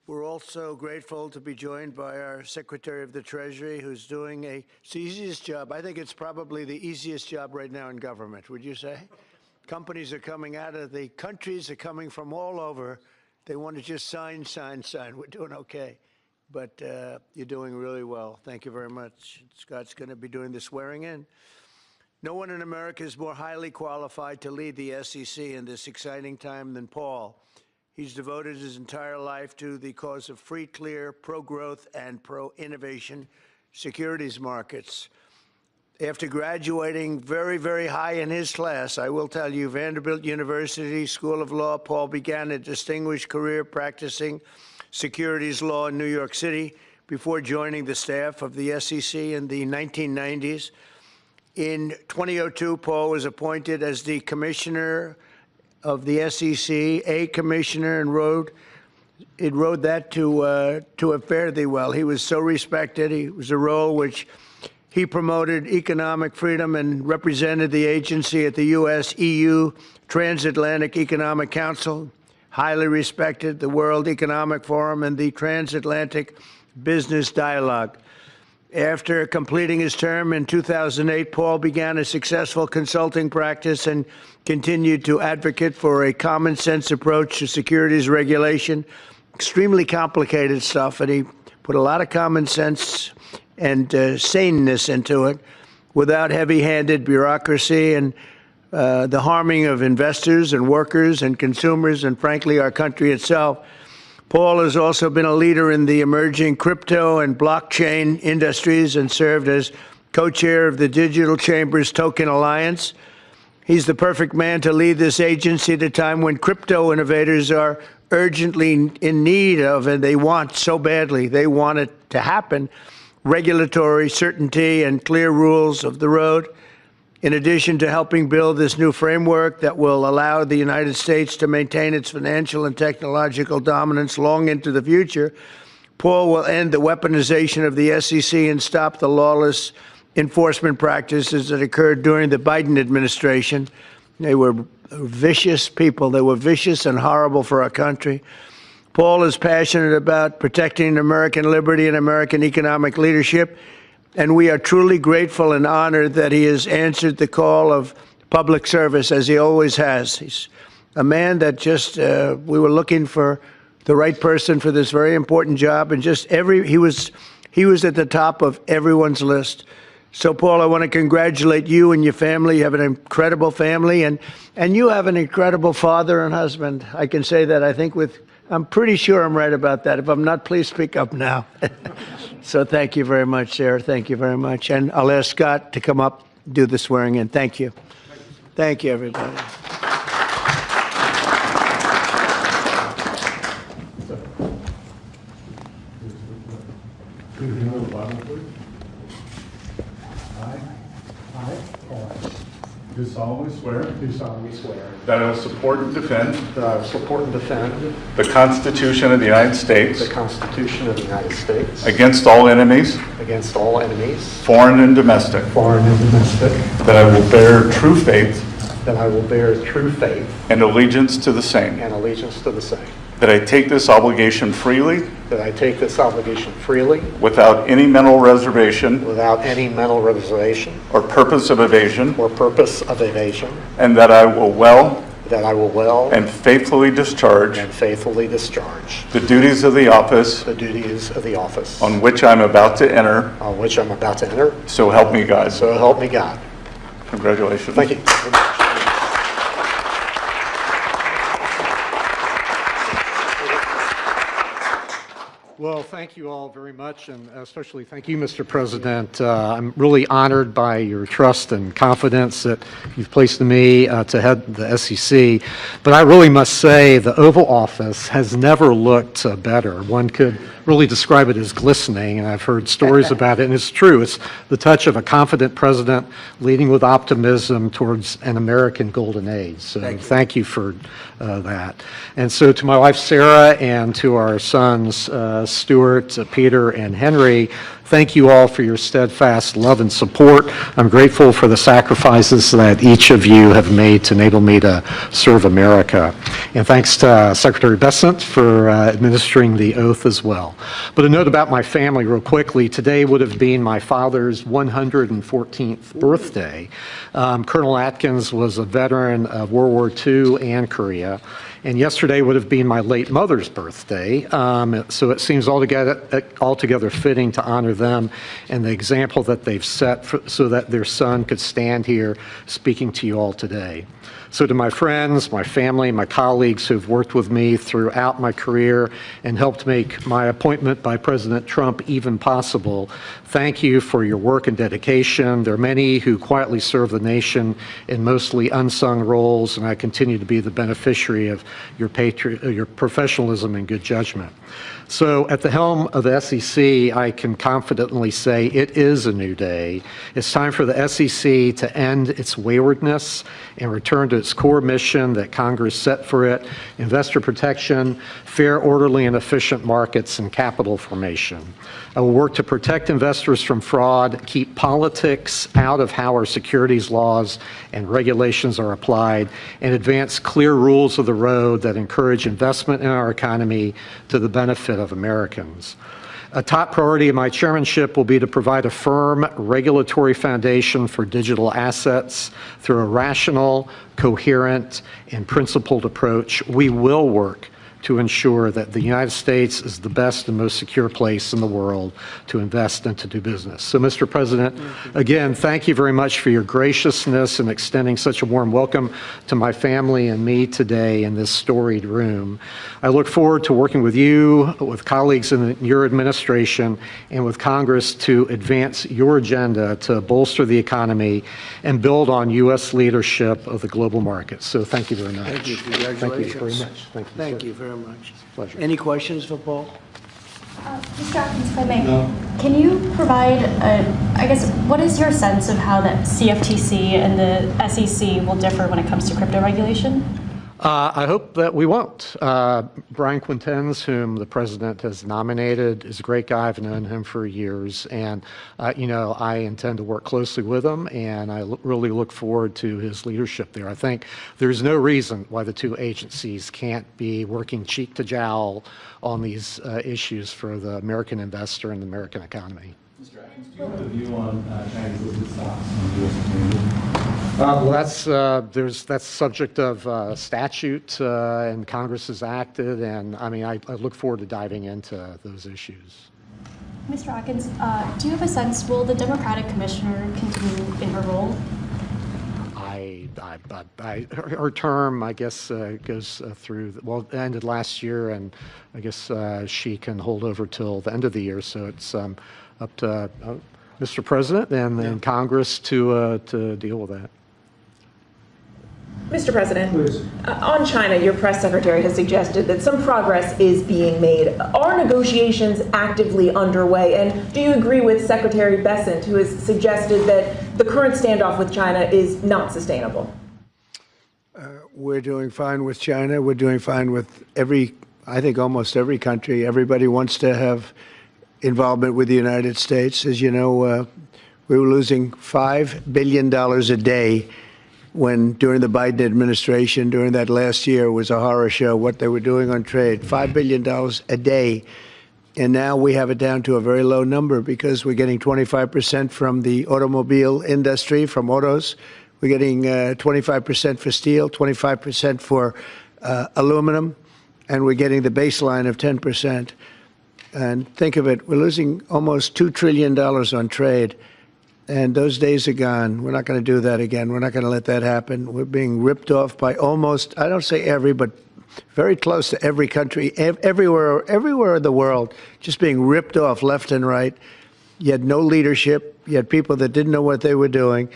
We're also grateful to be joined by our Secretary of the Treasury, who's doing the easiest job. I think it's probably the easiest job right now in government, would you say? Companies are coming out of the countries, are coming from all over. They want to just sign, sign, sign. We're doing okay. But you're doing really well. Thank you very much. Scott's going to be doing the swearing in. No one in America is more highly qualified to lead the SEC in this exciting time than Paul. He's devoted his entire life to the cause of free, clear, pro-growth, and pro-innovation securities markets. After graduating very, very high in his class, I will tell you, Vanderbilt University School of Law, Paul began a distinguished career practicing securities law in New York City before joining the staff of the SEC in the 1990s. In 2002, Paul was appointed as the commissioner of the SEC, a commissioner, and rode that to have fared thee well. He was so respected. He was a role which he promoted economic freedom and represented the agency at the U.S.-EU Transatlantic Economic Council, highly respected the World Economic Forum and the Transatlantic Business Dialogue. After completing his term in 2008, Paul began a successful consulting practice and continued to advocate for a common-sense approach to securities regulation. Extremely complicated stuff, and he put a lot of common sense and saneness into it without heavy-handed bureaucracy and the harming of investors and workers and consumers and, frankly, our country itself. Paul has also been a leader in the emerging crypto and blockchain industries and served as co-chair of the Digital Chambers Token Alliance. He's the perfect man to lead this agency at a time when crypto innovators are urgently in need of, and they want so badly, they want it to happen, regulatory certainty and clear rules of the road. In addition to helping build this new framework that will allow the United States to maintain its financial and technological dominance long into the future, Paul will end the weaponization of the SEC and stop the lawless enforcement practices that occurred during the Biden administration. They were vicious people. They were vicious and horrible for our country. Paul is passionate about protecting American liberty and American economic leadership, and we are truly grateful and honored that he has answered the call of public service, as he always has. He's a man that just, we were looking for the right person for this very important job, and just he was at the top of everyone's list. So, Paul, I want to congratulate you and your family. You have an incredible family, and you have an incredible father and husband. I can say that, I think, I'm pretty sure I'm right about that. If I'm not, please speak up now. So thank you very much, Sarah. Thank you very much. And I'll ask Scott to come up, do the swearing in. Thank you. Thank you, everybody. Do solemnly swear. Do solemnly swear. That I will support and defend. That I will support and defend. The Constitution of the United States. The Constitution of the United States. Against all enemies. Against all enemies. Foreign and domestic. Foreign and domestic. That I will bear true faith. That I will bear true faith. And allegiance to the same. And allegiance to the same. That I take this obligation freely. That I take this obligation freely. Without any mental reservation. Without any mental reservation. Or purpose of evasion. Or purpose of evasion. And that I will well. That I will well. And faithfully discharge. And faithfully discharge. The duties of the office. The duties of the office. On which I'm about to enter. On which I'm about to enter. So help me God. So help me God. Congratulations. Thank you. Well, thank you all very much, and especially thank you, Mr. President. I'm really honored by your trust and confidence that you've placed in me to head the SEC. But I really must say the Oval Office has never looked better. One could really describe it as glistening, and I've heard stories about it, and it's true. It's the touch of a confident president leading with optimism towards an American golden age. So thank you for that. And so to my wife, Sarah, and to our sons, Stuart, Peter, and Henry, thank you all for your steadfast love and support. I'm grateful for the sacrifices that each of you have made to enable me to serve America. And thanks to Secretary Bessent for administering the oath as well. But a note about my family real quickly. Today would have been my father's 114th birthday. Colonel Atkins was a veteran of World War II and Korea. And yesterday would have been my late mother's birthday, so it seems altogether fitting to honor them and the example that they've set so that their son could stand here speaking to you all today. So to my friends, my family, my colleagues who've worked with me throughout my career and helped make my appointment by President Trump even possible, thank you for your work and dedication. There are many who quietly serve the nation in mostly unsung roles, and I continue to be the beneficiary of your professionalism and good judgment. So at the helm of the SEC, I can confidently say it is a new day. It's time for the SEC to end its waywardness and return to its core mission that Congress set for it: investor protection, fair, orderly, and efficient markets, and capital formation. I will work to protect investors from fraud, keep politics out of how our securities laws and regulations are applied, and advance clear rules of the road that encourage investment in our economy to the benefit of Americans. A top priority of my chairmanship will be to provide a firm regulatory foundation for digital assets through a rational, coherent, and principled approach. We will work to ensure that the United States is the best and most secure place in the world to invest and to do business. So, Mr. President, again, thank you very much for your graciousness in extending such a warm welcome to my family and me today in this storied room. I look forward to working with you, with colleagues in your administration, and with Congress to advance your agenda to bolster the economy and build on U.S. leadership of the global market. So thank you very much. Thank you. Congratulations. Thank you very much. Thank you very much. Pleasure. Any questions for Paul? Mr. Atkins, if I may, can you provide, I guess, what is your sense of how the CFTC and the SEC will differ when it comes to crypto regulation? I hope that we won't. Brian Quintenz, whom the president has nominated, is a great guy. I've known him for years, and you know, I intend to work closely with him, and I really look forward to his leadership there. I think there's no reason why the two agencies can't be working cheek to jowl on these issues for the American investor and the American economy. Mr. Atkins, do you have a view on Chinese listed stocks on the U.S. exchanges? Well, that's subject of statute, and Congress has acted, and I mean, I look forward to diving into those issues. Mr. Atkins, do you have a sense, will the Democratic commissioner continue in her role? Her term, I guess, goes through, well, it ended last year, and I guess she can hold over till the end of the year, so it's up to Mr. President and then Congress to deal with that. Mr. President, on China, your press secretary has suggested that some progress is being made. Are negotiations actively underway? And do you agree with Secretary Bessent, who has suggested that the current standoff with China is not sustainable? We're doing fine with China. We're doing fine with I think almost every country. Everybody wants to have involvement with the United States. As you know, we were losing $5 billion a day during the Biden administration, during that last year, was a horror show, what they were doing on trade, $5 billion a day. And now we have it down to a very low number because we're getting 25% from the automobile industry, from autos. We're getting 25% for steel, 25% for aluminum, and we're getting the baseline of 10%. And think of it, we're losing almost $2 trillion on trade. And those days are gone. We're not going to do that again. We're not going to let that happen. We're being ripped off by almost, I don't say every, but very close to every country, everywhere in the world, just being ripped off left and right. You had no leadership. You had people that didn't know what they were doing.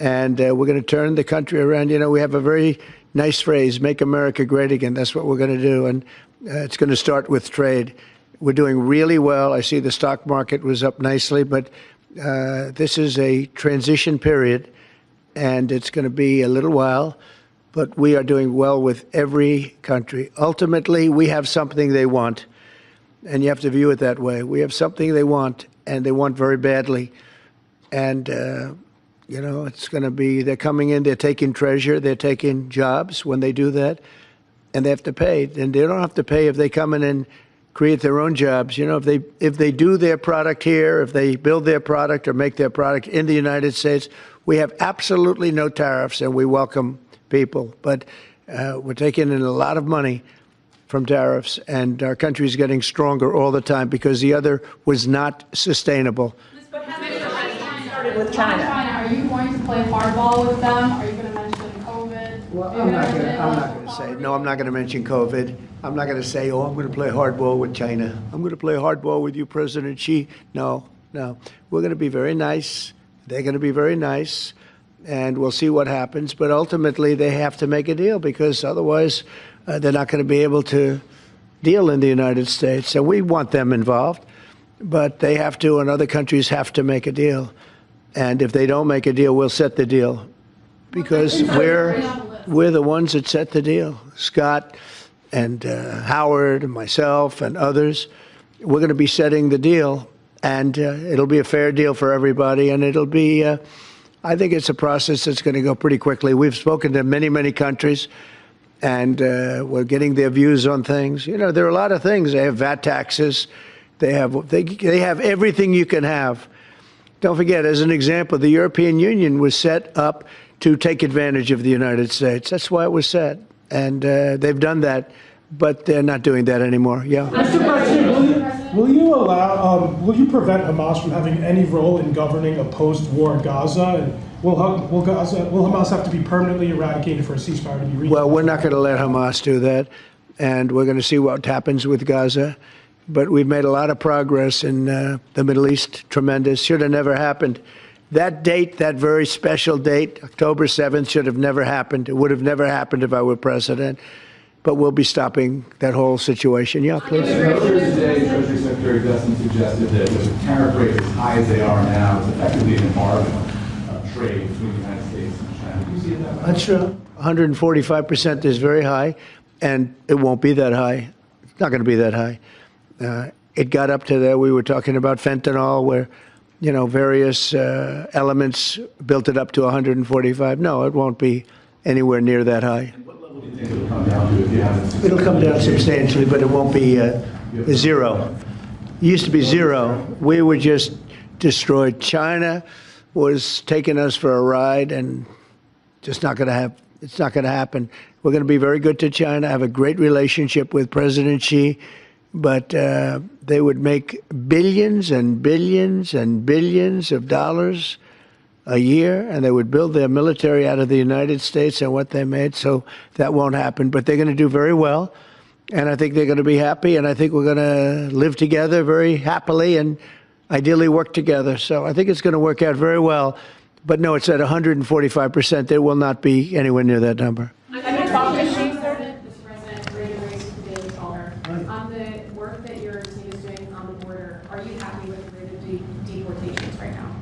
And we're going to turn the country around. You know, we have a very nice phrase, make America great again. That's what we're going to do. And it's going to start with trade. We're doing really well. I see the stock market was up nicely, but this is a transition period, and it's going to be a little while, but we are doing well with every country. Ultimately, we have something they want, and you have to view it that way. We have something they want, and they want very badly. And, you know, it's going to be, they're coming in, they're taking treasure, they're taking jobs when they do that, and they have to pay. And they don't have to pay if they come in and create their own jobs. You know, if they do their product here, if they build their product or make their product in the United States, we have absolutely no tariffs, and we welcome people. But we're taking in a lot of money from tariffs, and our country is getting stronger all the time because the other was not sustainable. But how many started with China? Are you going to play hardball with them? Are you going to mention COVID? Well, I'm not going to say, no, I'm not going to mention COVID. I'm not going to say, oh, I'm going to play hardball with China. I'm going to play hardball with you, President Xi. No, no. We're going to be very nice. They're going to be very nice, and we'll see what happens. But ultimately, they have to make a deal because otherwise they're not going to be able to deal in the United States. And we want them involved, but they have to, and other countries have to make a deal. And if they don't make a deal, we'll set the deal because we're the ones that set the deal. Scott and Howard and myself and others, we're going to be setting the deal, and it'll be a fair deal for everybody, and it'll be, I think it's a process that's going to go pretty quickly. We've spoken to many, many countries, and we're getting their views on things. You know, there are a lot of things. They have VAT taxes. They have everything you can have. Don't forget, as an example, the European Union was set up to take advantage of the United States. That's why it was set. And they've done that, but they're not doing that anymore. Yeah. Mr. President, will you prevent Hamas from having any role in governing a post-war Gaza? And will Hamas have to be permanently eradicated for a ceasefire to be reached? Well, we're not going to let Hamas do that, and we're going to see what happens with Gaza. But we've made a lot of progress in the Middle East, tremendous. Should have never happened. That date, that very special date, October 7th, should have never happened. It would have never happened if I were president. But we'll be stopping that whole situation. Yeah, please. Earlier today, Treasury Secretary Bessent suggested that with tariff rates as high as they are now, it's effectively an embargo of trade between the United States and China. Do you see it that way? That's true. 145% is very high, and it won't be that high. It's not going to be that high. It got up to there. We were talking about fentanyl, where, you know, various elements built it up to 145. No, it won't be anywhere near that high. What level do you think it'll come down to if you haven't? It'll come down substantially, but it won't be zero. It used to be zero. We were just destroyed. China was taking us for a ride, and just not going to have. It's not going to happen. We're going to be very good to China. Have a great relationship with President Xi. But they would make billions and billions and billions of dollars a year, and they would build their military out of the United States and what they made, so that won't happen. But they're going to do very well, and I think they're going to be happy, and I think we're going to live together very happily and ideally work together. So I think it's going to work out very well. But no, it's at 145%. There will not be anywhere near that number.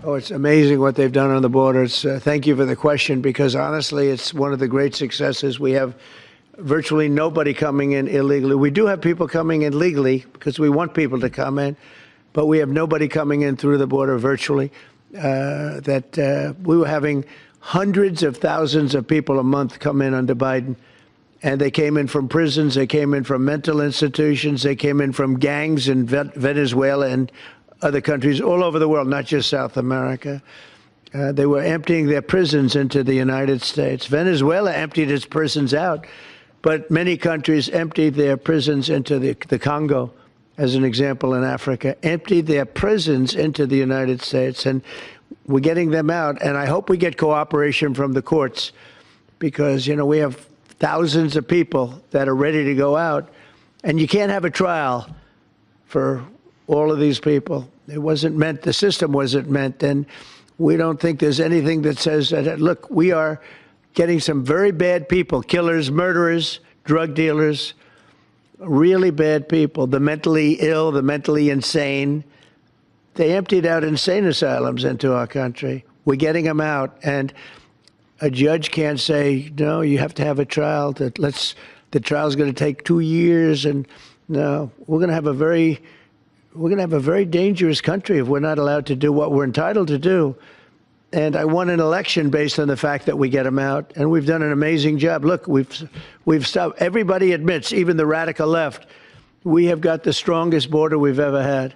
Oh, it's amazing what they've done on the borders. Thank you for the question, because honestly, it's one of the great successes. We have virtually nobody coming in illegally. We do have people coming in legally because we want people to come in, but we have nobody coming in through the border virtually. We were having hundreds of thousands of people a month come in under Biden, and they came in from prisons, they came in from mental institutions, they came in from gangs in Venezuela and other countries all over the world, not just South America. They were emptying their prisons into the United States. Venezuela emptied its prisons out, but many countries emptied their prisons into the Congo, as an example, in Africa, emptied their prisons into the United States, and we're getting them out. And I hope we get cooperation from the courts, because, you know, we have thousands of people that are ready to go out, and you can't have a trial for all of these people. It wasn't meant, the system wasn't meant, and we don't think there's anything that says that, look, we are getting some very bad people, killers, murderers, drug dealers, really bad people, the mentally ill, the mentally insane. They emptied out insane asylums into our country. We're getting them out, and a judge can't say, no, you have to have a trial. The trial's going to take 2 years, and no, we're going to have a very we're going to have a very dangerous country if we're not allowed to do what we're entitled to do. And I won an election based on the fact that we get them out, and we've done an amazing job. Look, we've stopped. Everybody admits, even the radical left, we have got the strongest border we've ever had,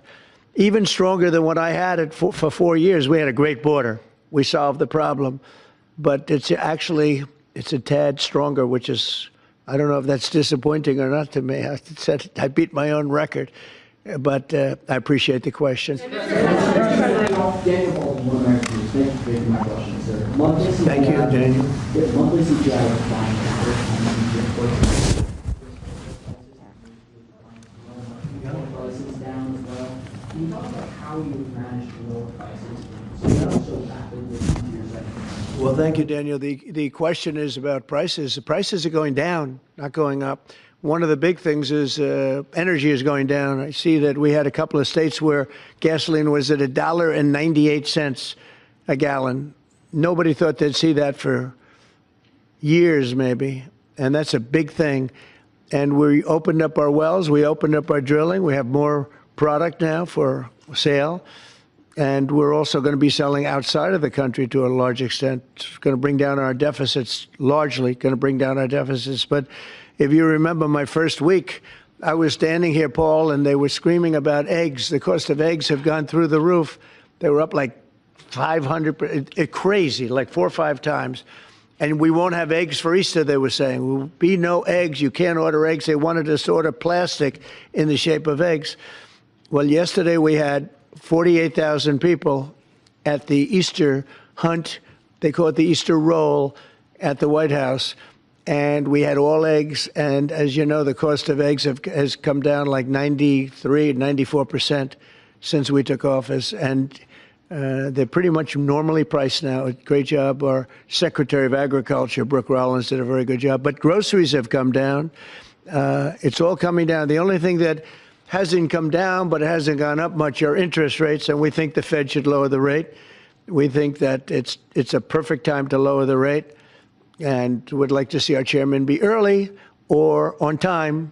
even stronger than what I had it for 4 years. We had a great border. We solved the problem, but it's a tad stronger, which is, I don't know if that's disappointing or not to me. I beat my own record, but I appreciate the question. Thank you, Daniel. Well, thank you, Daniel. The question is about prices. The prices are going down, not going up. One of the big things is energy is going down. I see that we had a couple of states where gasoline was at $1.98 a gallon. Nobody thought they'd see that for years, maybe, and that's a big thing. And we opened up our wells. We opened up our drilling. We have more product now for sale. And we're also going to be selling outside of the country to a large extent. It's going to bring down our deficits, largely going to bring down our deficits. But if you remember my first week, I was standing here, Paul, and they were screaming about eggs. The cost of eggs have gone through the roof. They were up like 500, crazy, like 4 or 5 times. And we won't have eggs for Easter, they were saying. There will be no eggs. You can't order eggs. They wanted us to order plastic in the shape of eggs. Well, yesterday we had 48,000 people at the Easter hunt. They call it the Easter roll at the White House. And we had all eggs. And as you know, the cost of eggs has come down like 93, 94% since we took office. And they're pretty much normally priced now. Great job. Our Secretary of Agriculture, Brooke Rollins, did a very good job. But groceries have come down. It's all coming down. The only thing that hasn't come down, but it hasn't gone up much, are interest rates, and we think the Fed should lower the rate. We think that it's a perfect time to lower the rate, and would like to see our chairman be early or on time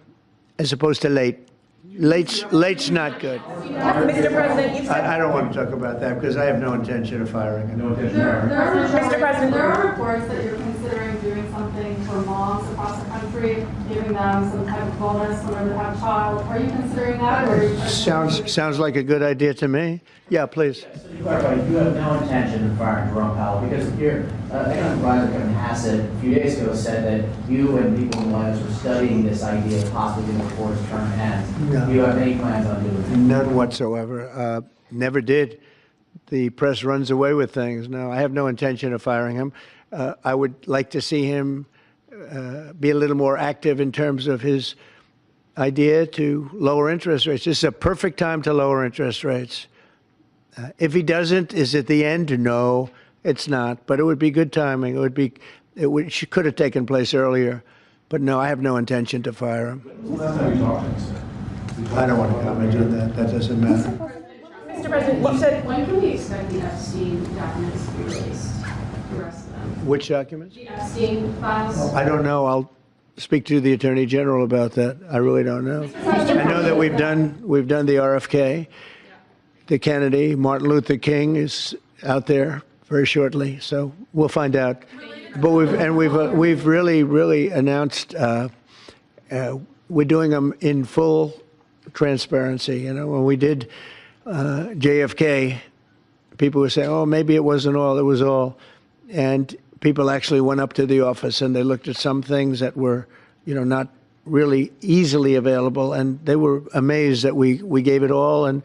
as opposed to late. Late's not good. Mr. President, you've said... I don't want to talk about that because I have no intention of firing him. Mr. President, there are reports that you're considering doing something for moms across the country, giving them some type of bonus whenever they have a child. Are you considering that? Or Sounds like a good idea to me. Yeah, please. So you have no intention of firing Jerome Powell because your economic advisor, Kevin Hegseth, a few days ago said that you and people in the White House were studying this idea of possibly doing before his term ends. No. Do you have any plans on doing that? None whatsoever. Never did. The press runs away with things. No, I have no intention of firing him. I would like to see him be a little more active in terms of his idea to lower interest rates. This is a perfect time to lower interest rates. If he doesn't, is it the end? No, it's not. But it would be good timing. It could have taken place earlier. But no, I have no intention to fire him. Last time you talked to him, I don't want to comment on that. That doesn't matter. Mr. President, you said... when can we expect the Epstein documents to be released? The rest of them. Which documents? The Epstein files. I don't know. I'll speak to the Attorney General about that. I really don't know. I know that we've done the RFK. The Kennedy, Martin Luther King is out there very shortly, so we'll find out. But we've really announced we're doing them in full transparency. You know, when we did JFK, people were saying, "Oh, maybe it wasn't all; it was all," and people actually went up to the office and they looked at some things that were, you know, not really easily available, and they were amazed that we gave it all. And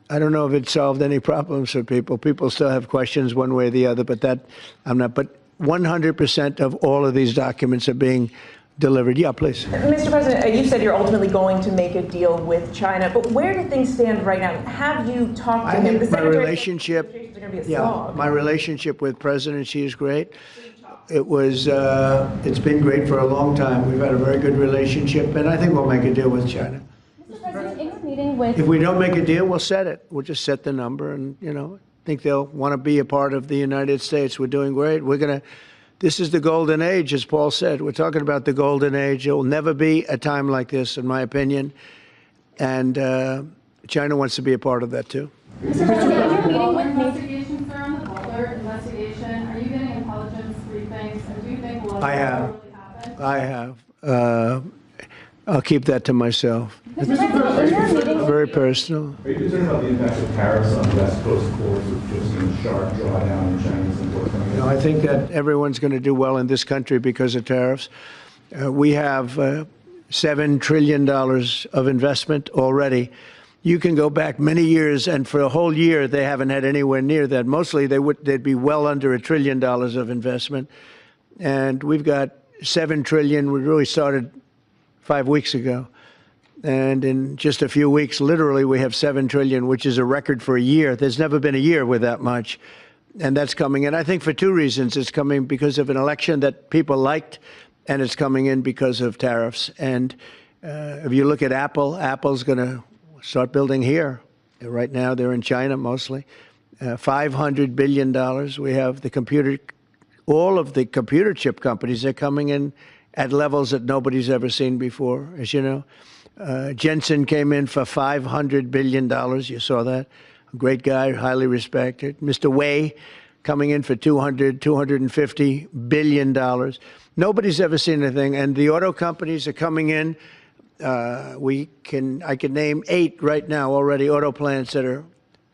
I don't know if it solved any problems for people. People still have questions one way or the other, but that I'm not. But 100% of all of these documents are being delivered. Yeah, please. Mr. President, you said you're ultimately going to make a deal with China, but where do things stand right now? Have you talked to him? My relationship, my relationship with President Xi is great. It was, it's been great for a long time. We've had a very good relationship, and I think we'll make a deal with China. If we don't make a deal, we'll set it. We'll just set the number, and, you know, I think they'll want to be a part of the United States. We're doing great. This is the golden age, as Paul said. We're talking about the golden age. There will never be a time like this, in my opinion. And China wants to be a part of that, too. Investigation, sir, on the Butler investigation, are you getting intelligence briefings, and do you think will I have. really happen? I have. I'll keep that to myself. Very personal. Are you concerned about the impact of tariffs on West Coast ports, with just seen a sharp drawdown in Chinese imports coming in? No, I think that everyone's going to do well in this country because of tariffs. We have $7 trillion of investment already. You can go back many years, and for a whole year, they haven't had anywhere near that. Mostly, they'd be well under $1 trillion of investment. And we've got $7 trillion. We really started 5 weeks ago. And in just a few weeks, literally, we have $7 trillion, which is a record for a year. There's never been a year with that much. And that's coming in, I think, for two reasons. It's coming because of an election that people liked, and it's coming in because of tariffs. And if you look at Apple, Apple's going to start building here. Right now, they're in China mostly. $500 billion. We have the computer, all of the computer chip companies are coming in at levels that nobody's ever seen before, as you know. Jensen came in for $500 billion. You saw that. A great guy, highly respected. Mr. Wei coming in for $250 billion. Nobody's ever seen anything. And the auto companies are coming in. I can name 8 right now already, auto plants that are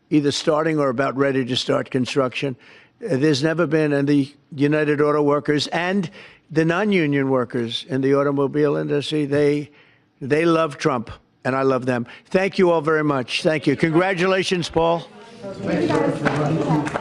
either starting or about ready to start construction. There's never been, and the United Auto Workers and the non-union workers in the automobile industry, they love Trump, and I love them. Thank you all very much. Thank you. Congratulations, Paul. Thank you.